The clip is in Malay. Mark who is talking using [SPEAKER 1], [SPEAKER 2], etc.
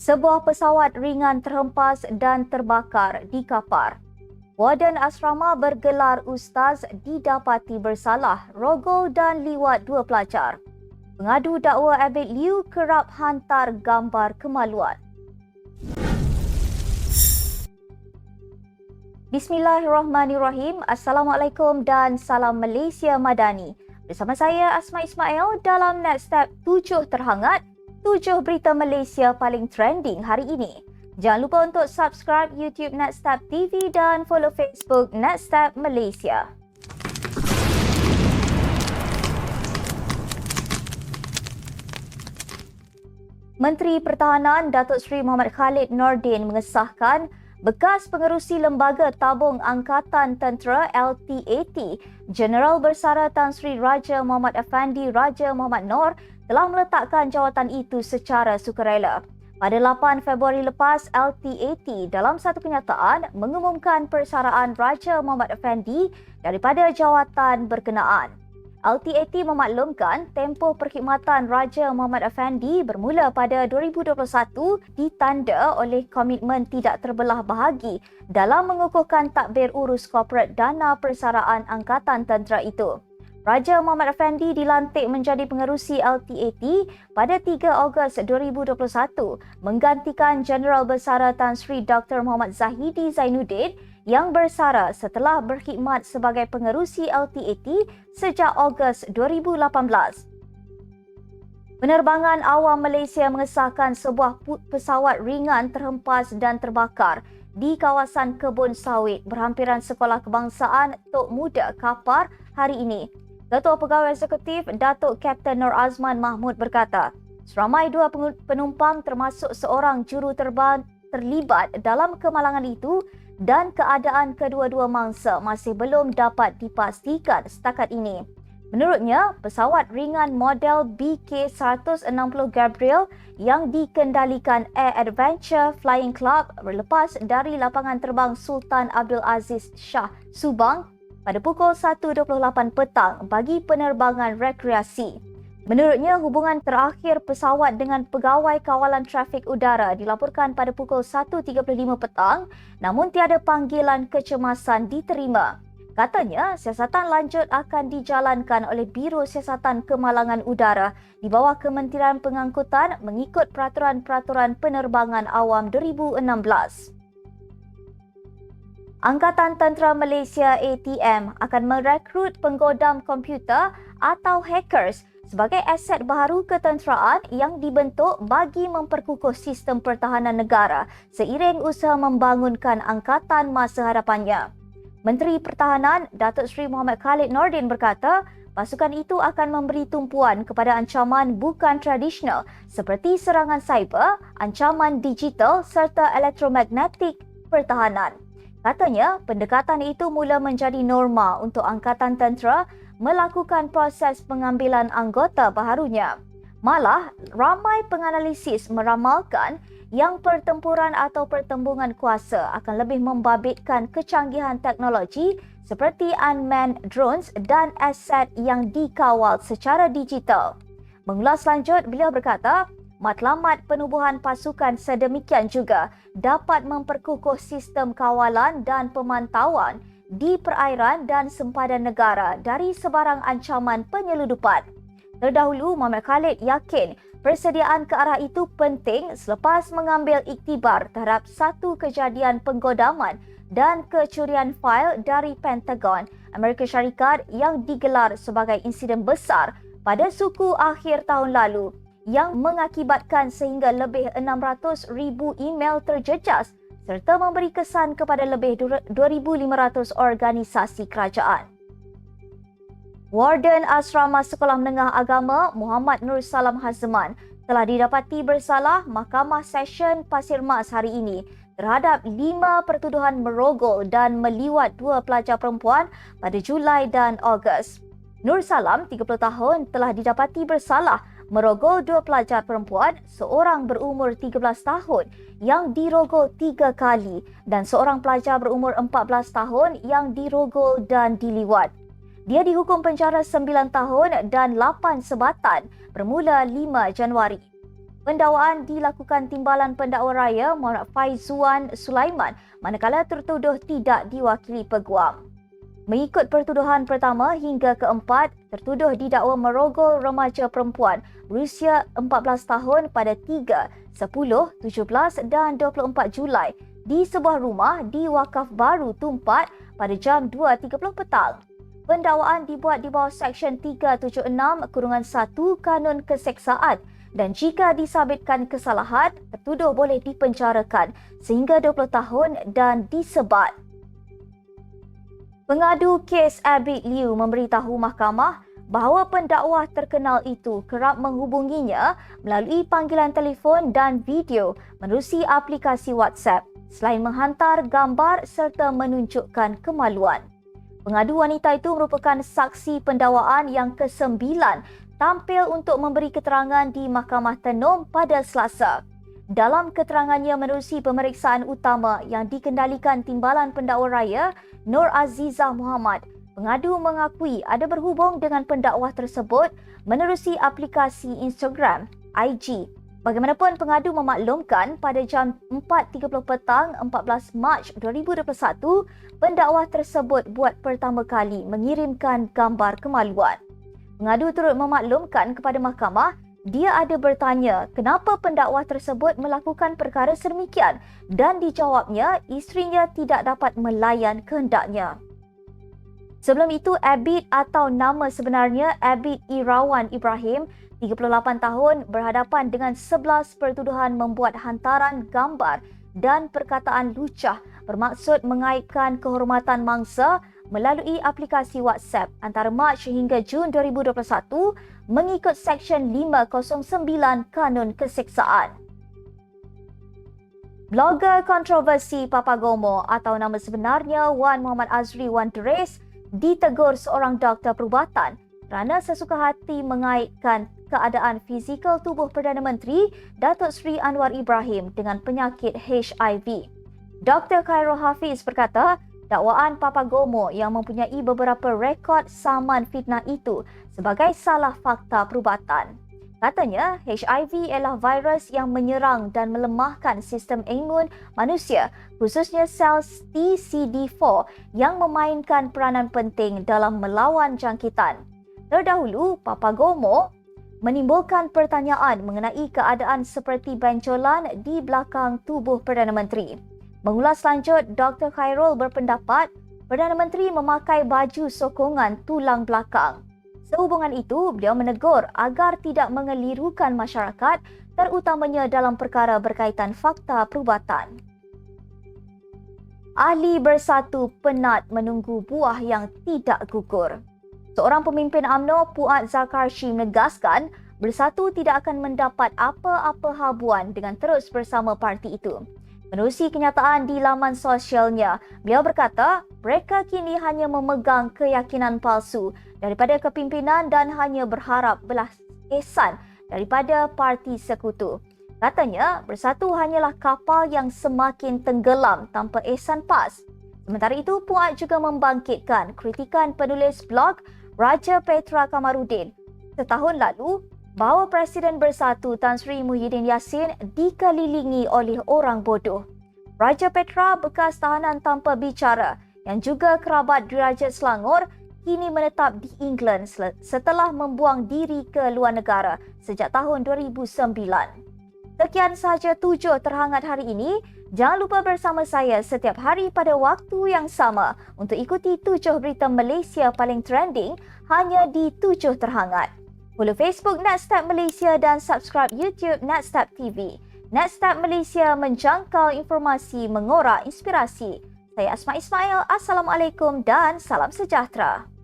[SPEAKER 1] Sebuah pesawat ringan terhempas dan terbakar di Kapar. Warden asrama bergelar ustaz didapati bersalah rogol dan liwat dua pelajar. Pengadu dakwa Abid Liu kerap hantar gambar kemaluan. Bismillahirrahmanirrahim. Assalamualaikum dan salam Malaysia Madani. Bersama saya Asma Ismail dalam Netstep 7 terhangat, 7 berita Malaysia paling trending hari ini. Jangan lupa untuk subscribe YouTube Netstep TV dan follow Facebook Netstep Malaysia. Menteri Pertahanan Datuk Seri Mohamad Khalid Nordin mengesahkan bekas pengerusi Lembaga Tabung Angkatan Tentera LTAT, Jeneral Bersara Tan Sri Raja Muhammad Afandi Raja Muhammad Noor telah meletakkan jawatan itu secara sukarela. Pada 8 Februari lepas, LTAT dalam satu kenyataan mengumumkan persaraan Raja Muhammad Afandi daripada jawatan berkenaan. LTAT memaklumkan tempoh perkhidmatan Raja Muhammad Afandi bermula pada 2021 ditanda oleh komitmen tidak terbelah bahagi dalam mengukuhkan tadbir urus korporat dana persaraan Angkatan Tentera itu. Raja Muhammad Afandi dilantik menjadi pengerusi LTAT pada 3 Ogos 2021 menggantikan Jeneral Bersara Tan Sri Dr. Muhammad Zahidi Zainuddin yang bersara setelah berkhidmat sebagai pengerusi LTAT sejak Ogos 2018. Penerbangan Awam Malaysia mengesahkan sebuah pesawat ringan terhempas dan terbakar di kawasan kebun sawit berhampiran Sekolah Kebangsaan Tok Muda Kapar hari ini. Ketua Pegawai Eksekutif Datuk Kapten Nur Azman Mahmud berkata, seramai 2 penumpang termasuk seorang juruterbang terlibat dalam kemalangan itu dan keadaan kedua-dua mangsa masih belum dapat dipastikan setakat ini. Menurutnya, pesawat ringan model BK-160 Gabriel yang dikendalikan Air Adventure Flying Club berlepas dari lapangan terbang Sultan Abdul Aziz Shah Subang pada pukul 1.28 petang bagi penerbangan rekreasi. Menurutnya, hubungan terakhir pesawat dengan pegawai kawalan trafik udara dilaporkan pada pukul 1.35 petang, namun tiada panggilan kecemasan diterima. Katanya, siasatan lanjut akan dijalankan oleh Biro Siasatan Kemalangan Udara di bawah Kementerian Pengangkutan mengikut Peraturan-Peraturan Penerbangan Awam 2016. Angkatan Tentera Malaysia ATM akan merekrut penggodam komputer atau hackers sebagai aset baharu ketenteraan yang dibentuk bagi memperkukuh sistem pertahanan negara seiring usaha membangunkan angkatan masa hadapannya. Menteri Pertahanan Datuk Seri Mohamad Khalid Nordin berkata, pasukan itu akan memberi tumpuan kepada ancaman bukan tradisional seperti serangan cyber, ancaman digital serta elektromagnetik pertahanan. Katanya, pendekatan itu mula menjadi norma untuk Angkatan Tentera melakukan proses pengambilan anggota baharunya. Malah, ramai penganalisis meramalkan yang pertempuran atau pertembungan kuasa akan lebih membabitkan kecanggihan teknologi seperti unmanned drones dan aset yang dikawal secara digital. Mengulas lanjut, beliau berkata, matlamat penubuhan pasukan sedemikian juga dapat memperkukuh sistem kawalan dan pemantauan di perairan dan sempadan negara dari sebarang ancaman penyeludupan. Terdahulu, Mohamad Khalid yakin persediaan ke arah itu penting selepas mengambil iktibar terhadap satu kejadian penggodaman dan kecurian fail dari Pentagon Amerika Syarikat yang digelar sebagai insiden besar pada suku akhir tahun lalu yang mengakibatkan sehingga lebih 600,000 email terjejas serta memberi kesan kepada lebih 2,500 organisasi kerajaan. Warden Asrama Sekolah Menengah Agama Muhammad Nur Salam Hazman telah didapati bersalah Mahkamah Session Pasir Mas hari ini terhadap 5 pertuduhan merogol dan meliwat 2 pelajar perempuan pada Julai dan Ogos. Nur Salam, 30 tahun, telah didapati bersalah merogol 2 pelajar perempuan, seorang berumur 13 tahun yang dirogol 3 kali dan seorang pelajar berumur 14 tahun yang dirogol dan diliwat. Dia dihukum penjara 9 tahun dan 8 sebatan bermula 5 Januari. Pendakwaan dilakukan Timbalan Pendakwa Raya Muhammad Faizuan Sulaiman manakala tertuduh tidak diwakili peguam. Mengikut pertuduhan pertama hingga keempat, tertuduh didakwa merogol remaja perempuan berusia 14 tahun pada 3, 10, 17 dan 24 Julai di sebuah rumah di Wakaf Baru Tumpat pada jam 2.30 petang. Pendakwaan dibuat di bawah Seksyen 376-1 Kanun Keseksaan dan jika disabitkan kesalahan, tertuduh boleh dipenjarakan sehingga 20 tahun dan disebat. Pengadu kes Abid Liu memberitahu mahkamah bahawa pendakwa terkenal itu kerap menghubunginya melalui panggilan telefon dan video menerusi aplikasi WhatsApp selain menghantar gambar serta menunjukkan kemaluan. Pengadu wanita itu merupakan saksi pendakwaan yang ke-9 tampil untuk memberi keterangan di Mahkamah Tenom pada Selasa. Dalam keterangannya menerusi pemeriksaan utama yang dikendalikan Timbalan Pendakwa Raya Nur Azizah Muhammad, pengadu mengakui ada berhubung dengan pendakwa tersebut menerusi aplikasi Instagram, IG. Bagaimanapun, pengadu memaklumkan pada jam 4.30 petang 14 Mac 2021, pendakwa tersebut buat pertama kali mengirimkan gambar kemaluan. Pengadu turut memaklumkan kepada mahkamah dia ada bertanya kenapa pendakwa tersebut melakukan perkara sedemikian dan dijawabnya isterinya tidak dapat melayan kehendaknya. Sebelum itu, Abid atau nama sebenarnya Abid Irawan Ibrahim, 38 tahun, berhadapan dengan 11 pertuduhan membuat hantaran gambar dan perkataan lucah bermaksud mengaibkan kehormatan mangsa melalui aplikasi WhatsApp antara Mac hingga Jun 2021 mengikut Seksyen 509 Kanun Keseksaan. Blogger kontroversi Papagomo atau nama sebenarnya Wan Muhammad Azri Wan Teres ditegur seorang doktor perubatan kerana sesuka hati mengaitkan keadaan fizikal tubuh Perdana Menteri Datuk Seri Anwar Ibrahim dengan penyakit HIV. Dr. Khairul Hafiz berkata, dakwaan Papagomo yang mempunyai beberapa rekod saman fitnah itu sebagai salah fakta perubatan. Katanya, HIV ialah virus yang menyerang dan melemahkan sistem imun manusia, khususnya sel TCD4 yang memainkan peranan penting dalam melawan jangkitan. Terdahulu, Papagomo menimbulkan pertanyaan mengenai keadaan seperti benjolan di belakang tubuh Perdana Menteri. Mengulas lanjut, Dr. Khairul berpendapat Perdana Menteri memakai baju sokongan tulang belakang. Sehubungan itu, beliau menegur agar tidak mengelirukan masyarakat terutamanya dalam perkara berkaitan fakta perubatan. Ahli Bersatu penat menunggu buah yang tidak gugur. Seorang pemimpin UMNO, Puat Zakarshi, menegaskan Bersatu tidak akan mendapat apa-apa habuan dengan terus bersama parti itu. Menerusi kenyataan di laman sosialnya, beliau berkata mereka kini hanya memegang keyakinan palsu daripada kepimpinan dan hanya berharap belas ihsan daripada parti sekutu. Katanya, Bersatu hanyalah kapal yang semakin tenggelam tanpa ihsan PAS. Sementara itu, Puat juga membangkitkan kritikan penulis blog Raja Petra Kamarudin setahun lalu bahawa Presiden Bersatu Tan Sri Muhyiddin Yassin dikelilingi oleh orang bodoh. Raja Petra, bekas tahanan tanpa bicara yang juga kerabat Dirajat Selangor, kini menetap di England setelah membuang diri ke luar negara sejak tahun 2009. Sekian sahaja 7 terhangat hari ini. Jangan lupa bersama saya setiap hari pada waktu yang sama untuk ikuti 7 berita Malaysia paling trending hanya di 7 terhangat. Follow Facebook Netstab Malaysia dan subscribe YouTube Netstab TV. Netstab Malaysia menjangkau informasi mengorak inspirasi. Saya Asma Ismail. Assalamualaikum dan salam sejahtera.